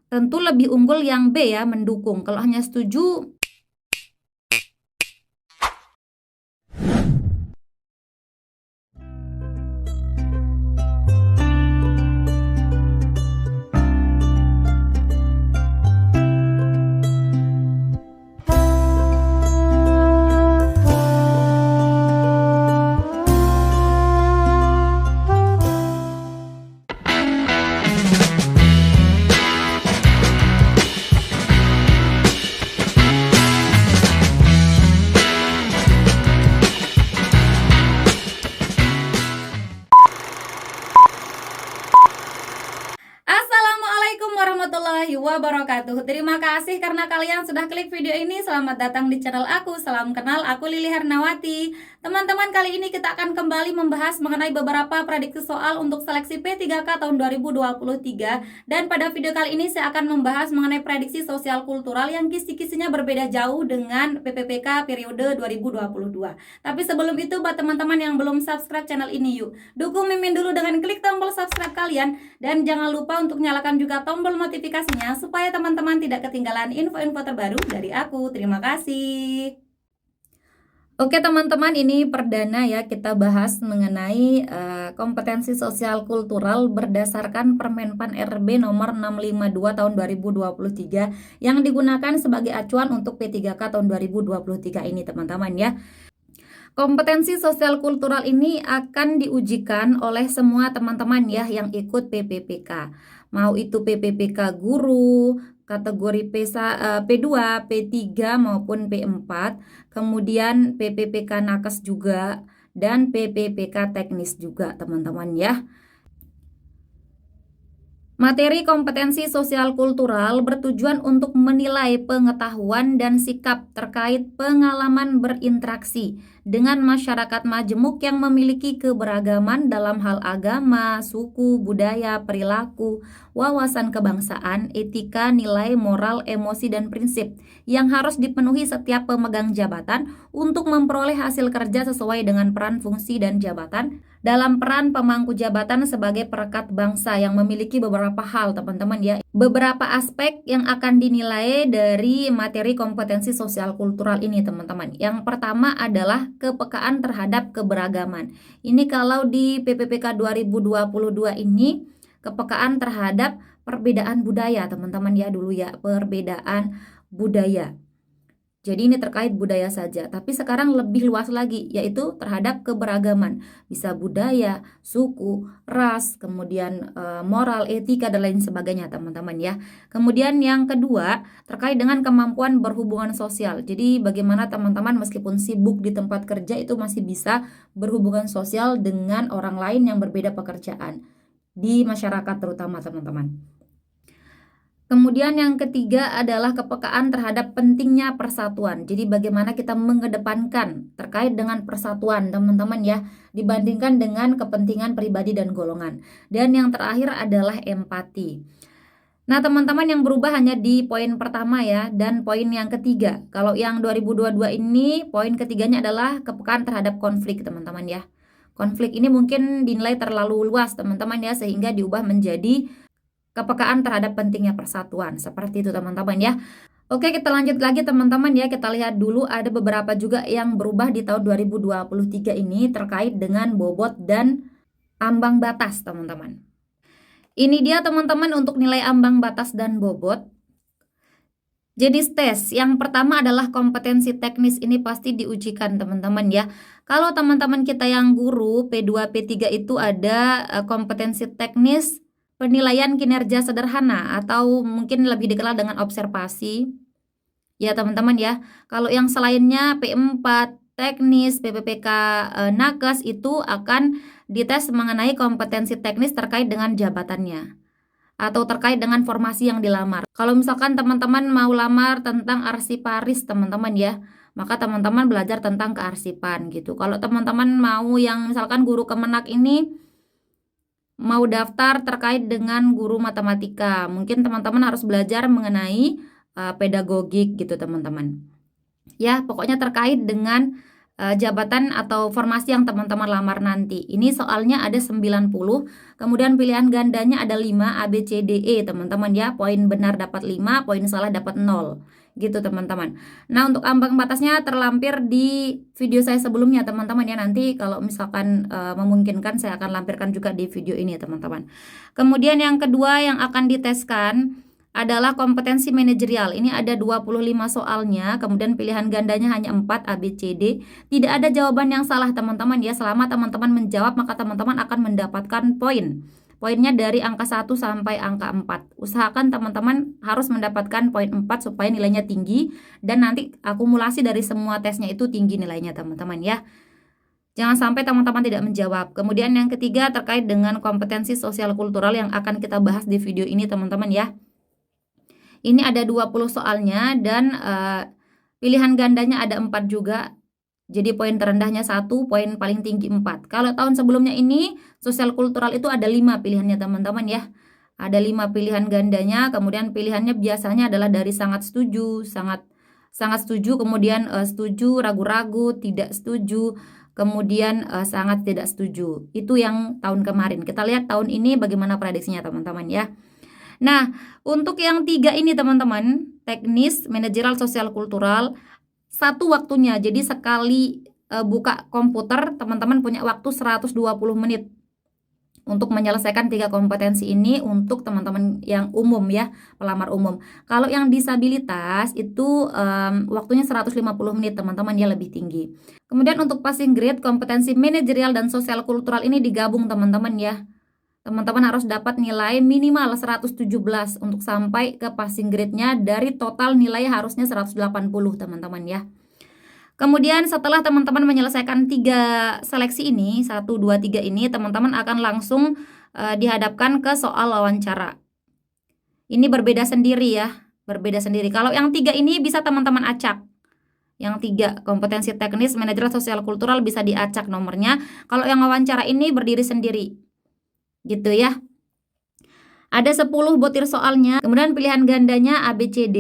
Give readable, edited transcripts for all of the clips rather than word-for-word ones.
tentu lebih unggul yang B ya, mendukung. Kalau hanya setuju, Assalamualaikum warahmatullahi wabarakatuh. Terima kasih karena kalian sudah klik video ini. Selamat datang di channel aku. Salam kenal, aku Lili Hernawati. Teman-teman, kali ini kita akan kembali membahas mengenai beberapa prediksi soal untuk seleksi P3K tahun 2023. Dan pada video kali ini saya akan membahas mengenai prediksi sosial kultural yang kisi-kisinya berbeda jauh dengan PPPK periode 2022. Tapi sebelum itu, buat teman-teman yang belum subscribe channel ini, yuk dukung Mimin dulu dengan klik tombol subscribe kalian. Dan jangan lupa untuk nyalakan juga tombol notifikasinya supaya teman-teman tidak ketinggalan info-info terbaru dari aku. Terima kasih. Oke teman-teman, ini perdana ya kita bahas mengenai kompetensi sosial kultural berdasarkan Permenpan RB nomor 652 tahun 2023 yang digunakan sebagai acuan untuk P3K tahun 2023 ini teman-teman ya. Kompetensi sosial kultural ini akan diujikan oleh semua teman-teman ya yang ikut PPPK. Mau itu PPPK guru, kategori P2, P3 maupun P4, kemudian PPPK nakes juga, dan PPPK teknis juga teman-teman ya. Materi kompetensi sosial kultural bertujuan untuk menilai pengetahuan dan sikap terkait pengalaman berinteraksi dengan masyarakat majemuk yang memiliki keberagaman dalam hal agama, suku, budaya, perilaku, wawasan kebangsaan, etika, nilai, moral, emosi, dan prinsip yang harus dipenuhi setiap pemegang jabatan untuk memperoleh hasil kerja sesuai dengan peran, fungsi, dan jabatan dalam peran pemangku jabatan sebagai perekat bangsa yang memiliki beberapa hal teman-teman ya. Beberapa aspek yang akan dinilai dari materi kompetensi sosial kultural ini teman-teman. Yang pertama adalah kepekaan terhadap keberagaman. Ini kalau di PPPK 2022 ini kepekaan terhadap perbedaan budaya teman-teman ya dulu ya, perbedaan budaya. Jadi ini terkait budaya saja, tapi sekarang lebih luas lagi, yaitu terhadap keberagaman. Bisa budaya, suku, ras, kemudian moral, etika, dan lain sebagainya teman-teman ya. Kemudian yang kedua, terkait dengan kemampuan berhubungan sosial. Jadi bagaimana teman-teman meskipun sibuk di tempat kerja itu masih bisa berhubungan sosial dengan orang lain yang berbeda pekerjaan. Di masyarakat terutama teman-teman. Kemudian yang ketiga adalah kepekaan terhadap pentingnya persatuan. Jadi bagaimana kita mengedepankan terkait dengan persatuan teman-teman ya, dibandingkan dengan kepentingan pribadi dan golongan. Dan yang terakhir adalah empati. Nah teman-teman, yang berubah hanya di poin pertama ya, dan poin yang ketiga. Kalau yang 2022 ini poin ketiganya adalah kepekaan terhadap konflik teman-teman ya. Konflik ini mungkin dinilai terlalu luas teman-teman ya, sehingga diubah menjadi kepekaan terhadap pentingnya persatuan. Seperti itu teman-teman ya. Oke, kita lanjut lagi teman-teman ya. Kita lihat dulu ada beberapa juga yang berubah di tahun 2023 ini terkait dengan bobot dan ambang batas teman-teman. Ini dia teman-teman untuk nilai ambang batas dan bobot. Jadi tes yang pertama adalah kompetensi teknis, ini pasti diujikan teman-teman ya. Kalau teman-teman kita yang guru P2, P3 itu ada kompetensi teknis penilaian kinerja sederhana atau mungkin lebih dikenal dengan observasi. Ya teman-teman ya. Kalau yang selainnya P4, teknis, PPPK, nakes itu akan dites mengenai kompetensi teknis terkait dengan jabatannya atau terkait dengan formasi yang dilamar. Kalau misalkan teman-teman mau lamar tentang arsiparis teman-teman ya, maka teman-teman belajar tentang kearsipan gitu. Kalau teman-teman mau yang misalkan guru Kemenak ini mau daftar terkait dengan guru matematika, mungkin teman-teman harus belajar mengenai pedagogik gitu teman-teman. Ya, pokoknya terkait dengan jabatan atau formasi yang teman-teman lamar nanti. Ini soalnya ada 90, kemudian pilihan gandanya ada 5, A, B, C, D, E teman-teman ya. Poin benar dapat 5, poin salah dapat 0. Gitu teman-teman. Nah, untuk ambang batasnya terlampir di video saya sebelumnya teman-teman ya. Nanti kalau misalkan memungkinkan saya akan lampirkan juga di video ini teman-teman. Kemudian yang kedua yang akan diteskan adalah kompetensi manajerial. Ini ada 25 soalnya, kemudian pilihan gandanya hanya 4, A, B, C, D. Tidak ada jawaban yang salah teman-teman ya. Selama teman-teman menjawab, maka teman-teman akan mendapatkan poin. Poinnya dari angka 1 sampai angka 4. Usahakan teman-teman harus mendapatkan poin 4 supaya nilainya tinggi, dan nanti akumulasi dari semua tesnya itu tinggi nilainya teman-teman ya. Jangan sampai teman-teman tidak menjawab. Kemudian yang ketiga terkait dengan kompetensi sosial kultural yang akan kita bahas di video ini teman-teman ya. Ini ada 20 soalnya dan pilihan gandanya ada 4 juga. Jadi poin terendahnya 1, poin paling tinggi 4. Kalau tahun sebelumnya ini sosial kultural itu ada 5 pilihannya teman-teman ya. Ada 5 pilihan gandanya, kemudian pilihannya biasanya adalah dari sangat setuju, sangat setuju, kemudian setuju, ragu-ragu, tidak setuju, kemudian sangat tidak setuju. Itu yang tahun kemarin. Kita lihat tahun ini bagaimana prediksinya teman-teman ya. Nah, untuk yang 3 ini teman-teman, teknis, manajerial, sosial kultural, satu waktunya. Jadi sekali buka komputer, teman-teman punya waktu 120 menit untuk menyelesaikan 3 kompetensi ini untuk teman-teman yang umum ya, pelamar umum. Kalau yang disabilitas itu waktunya 150 menit teman-teman ya, lebih tinggi. Kemudian untuk passing grade, kompetensi manajerial dan sosial kultural ini digabung teman-teman ya. Teman-teman harus dapat nilai minimal 117 untuk sampai ke passing grade-nya, dari total nilai harusnya 180 teman-teman ya. Kemudian setelah teman-teman menyelesaikan 3 seleksi ini, 1, 2, 3 ini, teman-teman akan langsung dihadapkan ke soal wawancara. Ini berbeda sendiri ya, berbeda sendiri. Kalau yang 3 ini bisa teman-teman acak. Yang 3, kompetensi teknis, manajerial, sosial kultural bisa diacak nomornya. Kalau yang wawancara ini berdiri sendiri. Gitu ya. Ada 10 butir soalnya, kemudian pilihan gandanya A, B, C, D,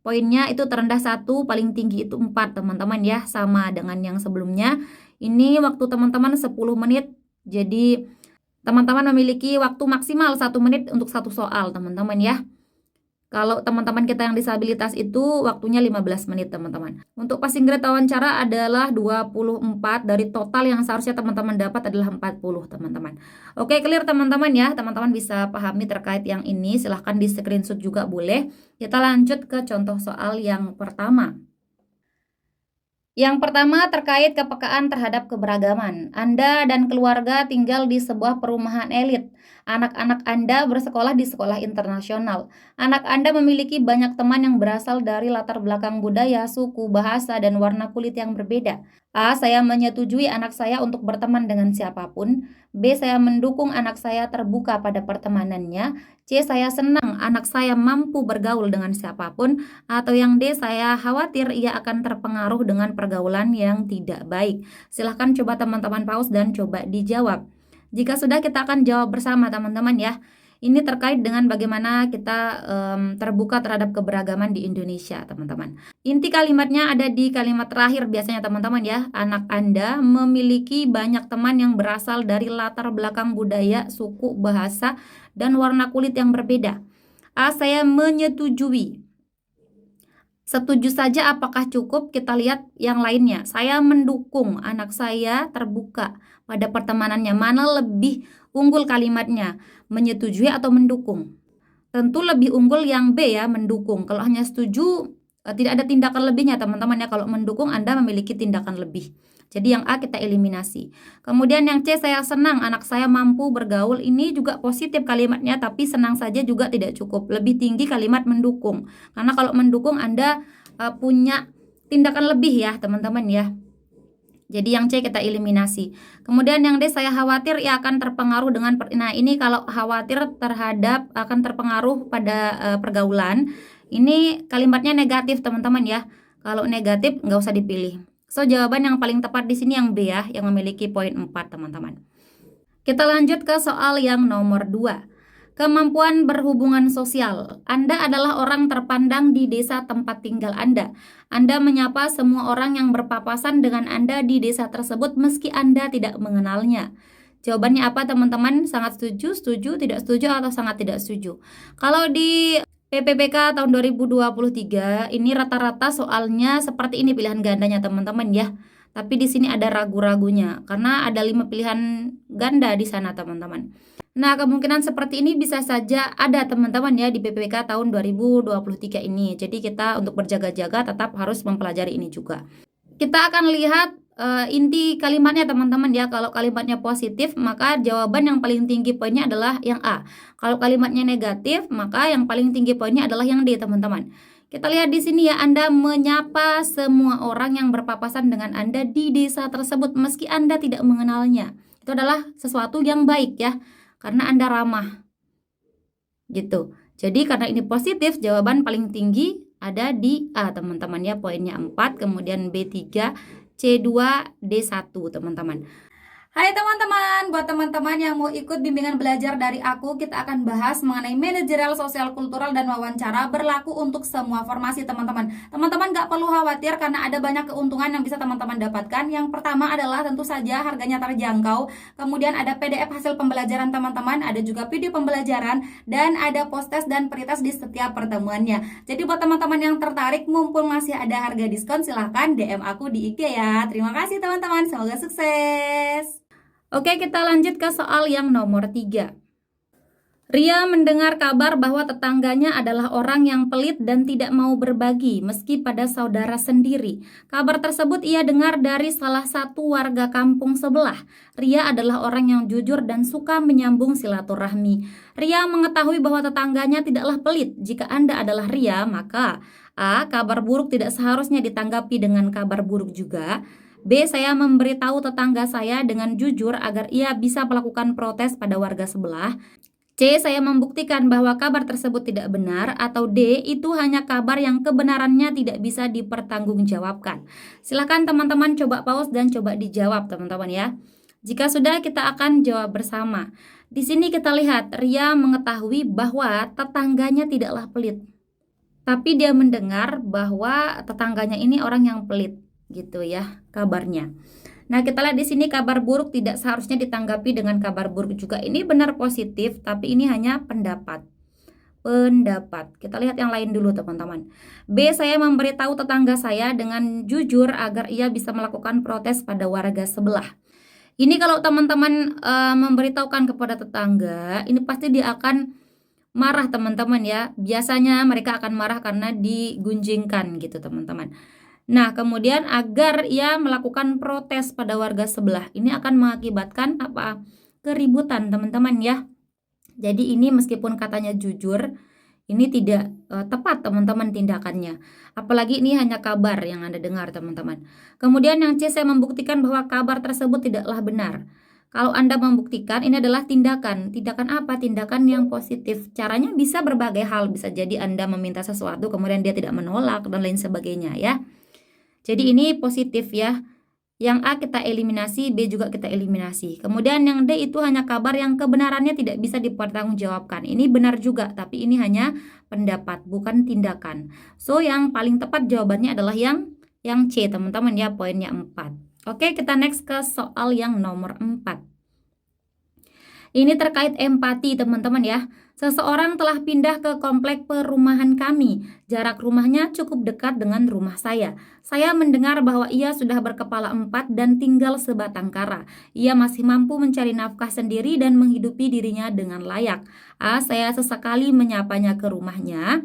poinnya itu terendah 1, paling tinggi itu 4 teman-teman ya, sama dengan yang sebelumnya. Ini waktu teman-teman 10 menit, jadi teman-teman memiliki waktu maksimal 1 menit untuk satu soal teman-teman ya. Kalau teman-teman kita yang disabilitas itu waktunya 15 menit teman-teman. Untuk passing grade wawancara adalah 24, dari total yang seharusnya teman-teman dapat adalah 40 teman-teman. Oke, clear teman-teman ya. Teman-teman bisa pahami terkait yang ini, silahkan di screenshot juga boleh. Kita lanjut ke contoh soal yang pertama. Yang pertama terkait kepekaan terhadap keberagaman. Anda dan keluarga tinggal di sebuah perumahan elit. Anak-anak Anda bersekolah di sekolah internasional. Anak Anda memiliki banyak teman yang berasal dari latar belakang budaya, suku, bahasa, dan warna kulit yang berbeda. A. Saya menyetujui anak saya untuk berteman dengan siapapun. B. Saya mendukung anak saya terbuka pada pertemanannya. C. Saya senang anak saya mampu bergaul dengan siapapun. Atau yang D, saya khawatir ia akan terpengaruh dengan pergaulan yang tidak baik. Silahkan coba teman-teman pause dan coba dijawab. Jika sudah, kita akan jawab bersama teman-teman ya. Ini terkait dengan bagaimana kita terbuka terhadap keberagaman di Indonesia teman-teman. Inti kalimatnya ada di kalimat terakhir biasanya teman-teman ya. Anak Anda memiliki banyak teman yang berasal dari latar belakang budaya, suku, bahasa, dan warna kulit yang berbeda. A. Saya menyetujui. Setuju saja apakah cukup? Kita lihat yang lainnya. Saya mendukung anak saya terbuka pada pertemanannya. Mana lebih unggul kalimatnya? Menyetujui atau mendukung? Tentu lebih unggul yang B ya, mendukung. Kalau hanya setuju, tidak ada tindakan lebihnya teman-teman ya. Kalau mendukung Anda memiliki tindakan lebih. Jadi yang A kita eliminasi. Kemudian yang C, saya senang anak saya mampu bergaul. Ini juga positif kalimatnya, tapi senang saja juga tidak cukup. Lebih tinggi kalimat mendukung. Karena kalau mendukung Anda punya tindakan lebih ya teman-teman ya. Jadi yang C kita eliminasi. Kemudian yang D, saya khawatir ia akan terpengaruh dengan nah ini kalau khawatir terhadap akan terpengaruh pada pergaulan, ini kalimatnya negatif teman-teman ya. Kalau negatif nggak usah dipilih. So jawaban yang paling tepat di sini yang B ya, yang memiliki poin 4 teman-teman. Kita lanjut ke soal yang nomor 2. Kemampuan berhubungan sosial. Anda adalah orang terpandang di desa tempat tinggal Anda. Anda menyapa semua orang yang berpapasan dengan Anda di desa tersebut meski Anda tidak mengenalnya. Jawabannya apa teman-teman? Sangat setuju, setuju, tidak setuju, atau sangat tidak setuju? Kalau di PPPK tahun 2023 ini rata-rata soalnya seperti ini pilihan gandanya teman-teman ya. Tapi di sini ada ragu-ragunya karena ada 5 pilihan ganda di sana teman-teman. Nah, kemungkinan seperti ini bisa saja ada teman-teman ya di PPK tahun 2023 ini. Jadi kita untuk berjaga-jaga tetap harus mempelajari ini juga. Kita akan lihat inti kalimatnya teman-teman ya. Kalau kalimatnya positif, maka jawaban yang paling tinggi poinnya adalah yang A. Kalau kalimatnya negatif, maka yang paling tinggi poinnya adalah yang D teman-teman. Kita lihat di sini ya, Anda menyapa semua orang yang berpapasan dengan Anda di desa tersebut meski Anda tidak mengenalnya. Itu adalah sesuatu yang baik ya, karena Anda ramah. Gitu. Jadi karena ini positif, jawaban paling tinggi ada di A teman-teman ya, poinnya 4, kemudian B3, C2, D1 teman-teman. Hai teman-teman, buat teman-teman yang mau ikut bimbingan belajar dari aku, kita akan bahas mengenai manajerial sosial kultural dan wawancara berlaku untuk semua formasi teman-teman. Teman-teman gak perlu khawatir karena ada banyak keuntungan yang bisa teman-teman dapatkan. Yang pertama adalah tentu saja harganya terjangkau, kemudian ada PDF hasil pembelajaran teman-teman, ada juga video pembelajaran, dan ada post-test dan pretest di setiap pertemuannya. Jadi buat teman-teman yang tertarik, mumpung masih ada harga diskon, silahkan DM aku di IG ya. Terima kasih teman-teman, semoga sukses. Oke, kita lanjut ke soal yang nomor 3. Ria mendengar kabar bahwa tetangganya adalah orang yang pelit dan tidak mau berbagi meski pada saudara sendiri. Kabar tersebut ia dengar dari salah satu warga kampung sebelah. Ria adalah orang yang jujur dan suka menyambung silaturahmi. Ria mengetahui bahwa tetangganya tidaklah pelit. Jika Anda adalah Ria, maka A. Kabar buruk tidak seharusnya ditanggapi dengan kabar buruk juga. B. Saya memberitahu tetangga saya dengan jujur agar ia bisa melakukan protes pada warga sebelah. C. Saya membuktikan bahwa kabar tersebut tidak benar. Atau D. Itu hanya kabar yang kebenarannya tidak bisa dipertanggungjawabkan. Silahkan teman-teman coba pause dan coba dijawab teman-teman ya. Jika sudah, kita akan jawab bersama. Di sini kita lihat Ria mengetahui bahwa tetangganya tidaklah pelit. Tapi dia mendengar bahwa tetangganya ini orang yang pelit. Gitu ya kabarnya. Nah, kita lihat di sini kabar buruk tidak seharusnya ditanggapi dengan kabar buruk juga. Ini benar positif, tapi ini hanya pendapat. Kita lihat yang lain dulu teman-teman. B. Saya memberitahu tetangga saya dengan jujur agar ia bisa melakukan protes pada warga sebelah. Ini kalau teman-teman memberitahukan kepada tetangga, ini pasti dia akan marah teman-teman ya. Biasanya mereka akan marah karena digunjingkan gitu teman-teman. Nah, kemudian agar ia melakukan protes pada warga sebelah. Ini akan mengakibatkan apa? Keributan, teman-teman ya. Jadi ini meskipun katanya jujur, ini tidak tepat teman-teman tindakannya. Apalagi ini hanya kabar yang Anda dengar, teman-teman. Kemudian yang C, saya membuktikan bahwa kabar tersebut tidaklah benar. Kalau Anda membuktikan, ini adalah tindakan. Tindakan apa? Tindakan yang positif. Caranya bisa berbagai hal. Bisa jadi Anda meminta sesuatu, kemudian dia tidak menolak, dan lain sebagainya ya. Jadi ini positif ya. Yang A kita eliminasi, B juga kita eliminasi. Kemudian yang D itu hanya kabar yang kebenarannya tidak bisa dipertanggungjawabkan. Ini benar juga, tapi ini hanya pendapat, bukan tindakan. So, yang paling tepat jawabannya adalah yang C, teman-teman ya, poinnya 4. Oke, kita next ke soal yang nomor 4. Ini terkait empati teman-teman ya. Seseorang telah pindah ke komplek perumahan kami. Jarak rumahnya cukup dekat dengan rumah saya. Saya mendengar bahwa ia sudah berkepala 4 dan tinggal sebatang kara. Ia masih mampu mencari nafkah sendiri dan menghidupi dirinya dengan layak. A. Saya sesekali menyapanya ke rumahnya.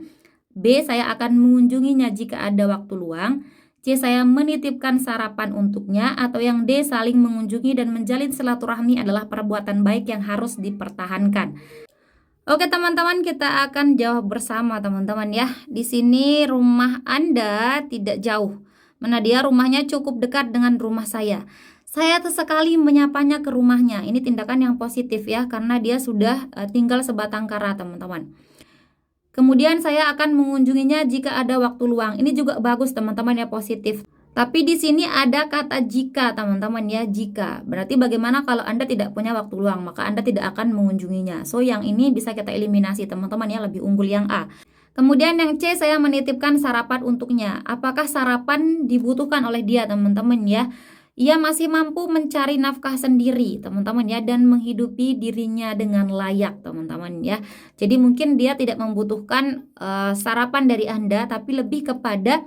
B. Saya akan mengunjunginya jika ada waktu luang. C. Saya menitipkan sarapan untuknya. Atau yang D. Saling mengunjungi dan menjalin silaturahmi adalah perbuatan baik yang harus dipertahankan. Oke teman-teman, kita akan jawab bersama teman-teman ya. Di sini rumah Anda tidak jauh. Mana dia rumahnya cukup dekat dengan rumah saya. Saya sesekali menyapanya ke rumahnya. Ini tindakan yang positif ya, karena dia sudah tinggal sebatang kara teman-teman. Kemudian saya akan mengunjunginya jika ada waktu luang. Ini juga bagus teman-teman ya, positif. Tapi di sini ada kata jika, teman-teman ya, jika. Berarti bagaimana kalau Anda tidak punya waktu luang, maka Anda tidak akan mengunjunginya. So, yang ini bisa kita eliminasi, teman-teman ya, lebih unggul yang A. Kemudian yang C, saya menitipkan sarapan untuknya. Apakah sarapan dibutuhkan oleh dia, teman-teman ya? Ia masih mampu mencari nafkah sendiri, teman-teman ya, dan menghidupi dirinya dengan layak, teman-teman ya. Jadi mungkin dia tidak membutuhkan sarapan dari Anda, tapi lebih kepada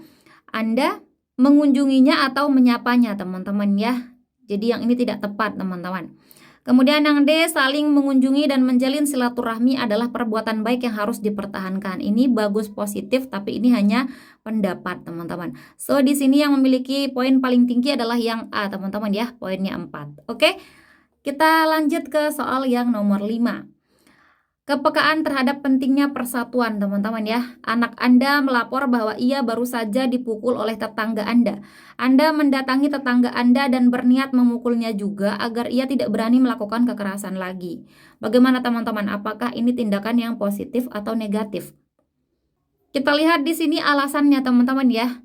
Anda mengunjunginya atau menyapanya, teman-teman ya. Jadi yang ini tidak tepat, teman-teman. Kemudian yang D, saling mengunjungi dan menjalin silaturahmi adalah perbuatan baik yang harus dipertahankan. Ini bagus, positif, tapi ini hanya pendapat, teman-teman. So, di sini yang memiliki poin paling tinggi adalah yang A, teman-teman ya, poinnya 4. Oke, kita lanjut ke soal yang nomor 5. Kepekaan terhadap pentingnya persatuan, teman-teman ya. Anak Anda melapor bahwa ia baru saja dipukul oleh tetangga Anda. Anda mendatangi tetangga Anda dan berniat memukulnya juga agar ia tidak berani melakukan kekerasan lagi. Bagaimana, teman-teman? Apakah ini tindakan yang positif atau negatif? Kita lihat di sini alasannya, teman-teman ya.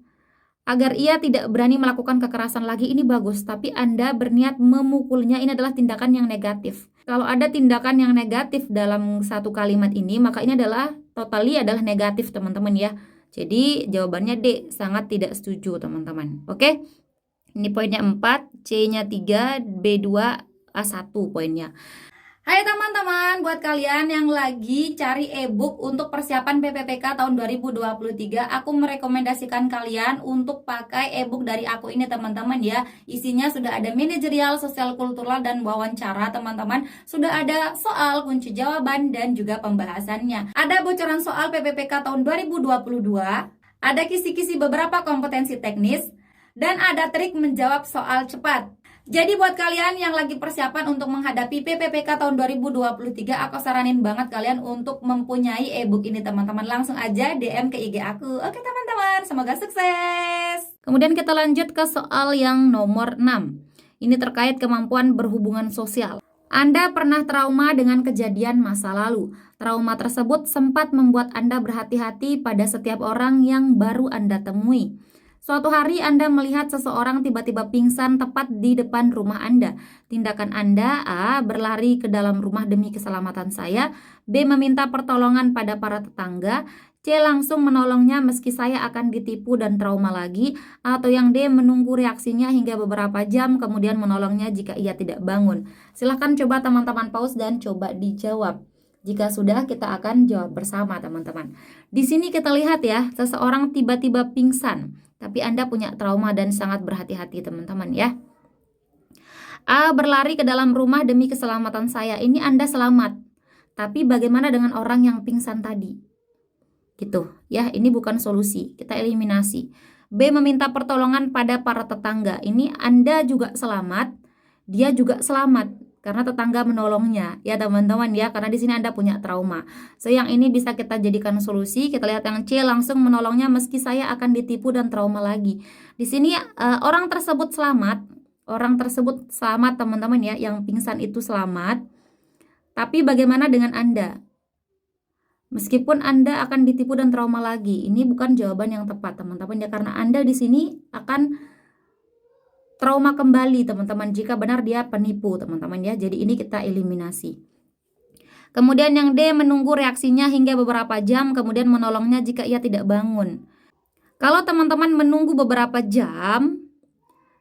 Agar ia tidak berani melakukan kekerasan lagi, ini bagus. Tapi Anda berniat memukulnya, ini adalah tindakan yang negatif. Kalau ada tindakan yang negatif dalam satu kalimat ini, maka ini adalah adalah negatif, teman-teman ya. Jadi jawabannya D, sangat tidak setuju, teman-teman. Oke, ini poinnya 4, C-nya 3, B2, A1 poinnya. Hai teman-teman, buat kalian yang lagi cari e-book untuk persiapan PPPK tahun 2023, aku merekomendasikan kalian untuk pakai e-book dari aku ini, teman-teman ya. Isinya sudah ada manajerial, sosial kultural, dan wawancara, teman-teman. Sudah ada soal, kunci jawaban, dan juga pembahasannya. Ada bocoran soal PPPK tahun 2022, ada kisi-kisi beberapa kompetensi teknis, dan ada trik menjawab soal cepat. Jadi buat kalian yang lagi persiapan untuk menghadapi PPPK tahun 2023, aku saranin banget kalian untuk mempunyai e-book ini, teman-teman. Langsung aja DM ke IG aku. Oke teman-teman, semoga sukses. Kemudian kita lanjut ke soal yang nomor 6. Ini terkait kemampuan berhubungan sosial. Anda pernah trauma dengan kejadian masa lalu. Trauma tersebut sempat membuat Anda berhati-hati pada setiap orang yang baru Anda temui. Suatu hari Anda melihat seseorang tiba-tiba pingsan tepat di depan rumah Anda. Tindakan Anda, A, berlari ke dalam rumah demi keselamatan saya, B, meminta pertolongan pada para tetangga, C, langsung menolongnya meski saya akan ditipu dan trauma lagi, atau yang D, menunggu reaksinya hingga beberapa jam kemudian menolongnya jika ia tidak bangun. Silahkan coba teman-teman pause dan coba dijawab. Jika sudah, kita akan jawab bersama, teman-teman. Di sini kita lihat ya, seseorang tiba-tiba pingsan, tapi Anda punya trauma dan sangat berhati-hati, teman-teman ya. A, berlari ke dalam rumah demi keselamatan saya. Ini Anda selamat. Tapi bagaimana dengan orang yang pingsan tadi? Gitu ya, ini bukan solusi. Kita eliminasi. B, meminta pertolongan pada para tetangga. Ini Anda juga selamat, dia juga selamat karena tetangga menolongnya ya teman-teman ya, karena di sini Anda punya trauma. So yang ini bisa kita jadikan solusi. Kita lihat yang C, langsung menolongnya meski saya akan ditipu dan trauma lagi. Di sini orang tersebut selamat, teman-teman ya, yang pingsan itu selamat. Tapi bagaimana dengan Anda? Meskipun Anda akan ditipu dan trauma lagi, ini bukan jawaban yang tepat, teman-teman ya, karena Anda di sini akan trauma kembali, teman-teman, jika benar dia penipu, teman-teman ya. Jadi ini kita eliminasi. Kemudian yang D, menunggu reaksinya hingga beberapa jam kemudian menolongnya jika ia tidak bangun. Kalau teman-teman menunggu beberapa jam,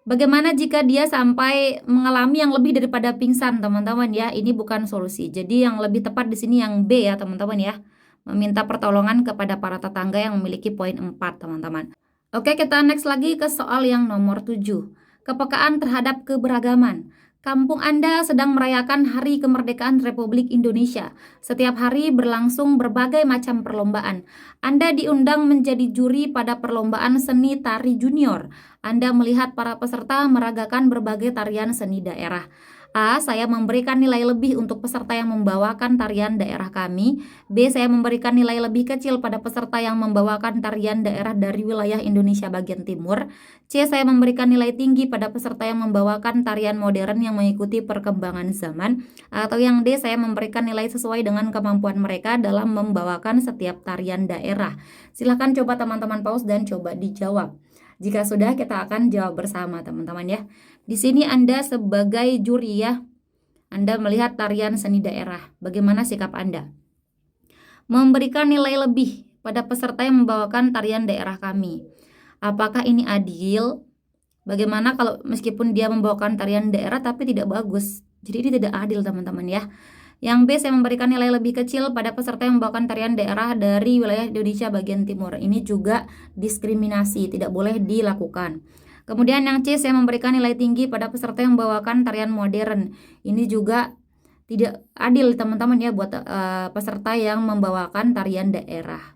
bagaimana jika dia sampai mengalami yang lebih daripada pingsan, teman-teman ya? Ini bukan solusi. Jadi yang lebih tepat di sini yang B ya, teman-teman ya. Meminta pertolongan kepada para tetangga yang memiliki poin 4, teman-teman. Oke, kita next lagi ke soal yang nomor 7. Kepekaan terhadap keberagaman. Kampung Anda sedang merayakan Hari Kemerdekaan Republik Indonesia. Setiap hari berlangsung berbagai macam perlombaan. Anda diundang menjadi juri pada perlombaan seni tari junior. Anda melihat para peserta meragakan berbagai tarian seni daerah. A, saya memberikan nilai lebih untuk peserta yang membawakan tarian daerah kami. B, saya memberikan nilai lebih kecil pada peserta yang membawakan tarian daerah dari wilayah Indonesia bagian timur. C, saya memberikan nilai tinggi pada peserta yang membawakan tarian modern yang mengikuti perkembangan zaman. Atau yang D, saya memberikan nilai sesuai dengan kemampuan mereka dalam membawakan setiap tarian daerah. Silahkan coba teman-teman pause dan coba dijawab. Jika sudah, kita akan jawab bersama teman-teman ya. Di sini Anda sebagai juri ya. Anda melihat tarian seni daerah. Bagaimana sikap Anda? Memberikan nilai lebih pada peserta yang membawakan tarian daerah kami. Apakah ini adil? Bagaimana kalau meskipun dia membawakan tarian daerah tapi tidak bagus? Jadi ini tidak adil teman-teman ya. Yang B, saya memberikan nilai lebih kecil pada peserta yang membawakan tarian daerah dari wilayah Indonesia bagian timur. Ini juga diskriminasi, tidak boleh dilakukan. Kemudian yang C, saya memberikan nilai tinggi pada peserta yang membawakan tarian modern. Ini juga tidak adil teman-teman ya buat peserta yang membawakan tarian daerah.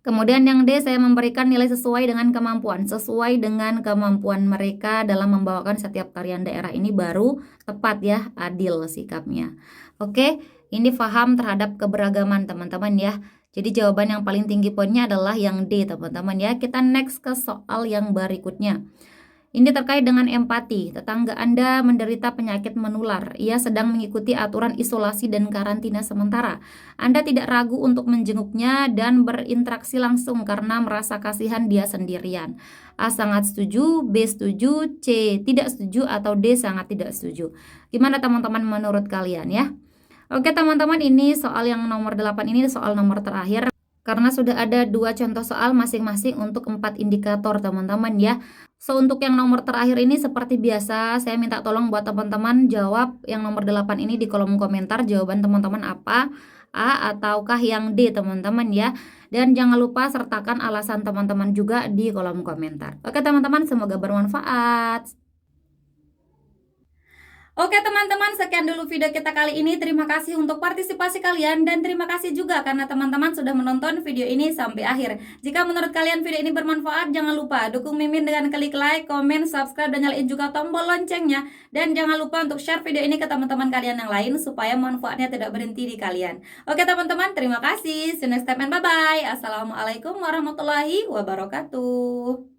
Kemudian yang D, saya memberikan nilai sesuai dengan kemampuan. Sesuai dengan kemampuan mereka dalam membawakan setiap tarian daerah, ini baru tepat ya, adil sikapnya. Oke, ini paham terhadap keberagaman teman-teman ya. Jadi jawaban yang paling tinggi poinnya adalah yang D teman-teman ya. Kita next ke soal yang berikutnya. Ini terkait dengan empati. Tetangga Anda menderita penyakit menular. Ia sedang mengikuti aturan isolasi dan karantina sementara. Anda tidak ragu untuk menjenguknya dan berinteraksi langsung karena merasa kasihan dia sendirian. A sangat setuju, B setuju, C tidak setuju, atau D sangat tidak setuju. Gimana teman-teman menurut kalian ya? Oke teman-teman, ini soal yang nomor 8 ini soal nomor terakhir. Karena sudah ada 2 contoh soal masing-masing untuk 4 indikator teman-teman ya. So untuk yang nomor terakhir ini seperti biasa saya minta tolong buat teman-teman jawab yang nomor 8 ini di kolom komentar. Jawaban teman-teman apa? A ataukah yang D teman-teman ya. Dan jangan lupa sertakan alasan teman-teman juga di kolom komentar. Oke teman-teman, semoga bermanfaat. Oke teman-teman, sekian dulu video kita kali ini. Terima kasih untuk partisipasi kalian dan terima kasih juga karena teman-teman sudah menonton video ini sampai akhir. Jika menurut kalian video ini bermanfaat, jangan lupa dukung Mimin dengan klik like, komen, subscribe, dan nyalain juga tombol loncengnya. Dan jangan lupa untuk share video ini ke teman-teman kalian yang lain supaya manfaatnya tidak berhenti di kalian. Oke teman-teman, terima kasih. See you next time and bye-bye. Assalamualaikum warahmatullahi wabarakatuh.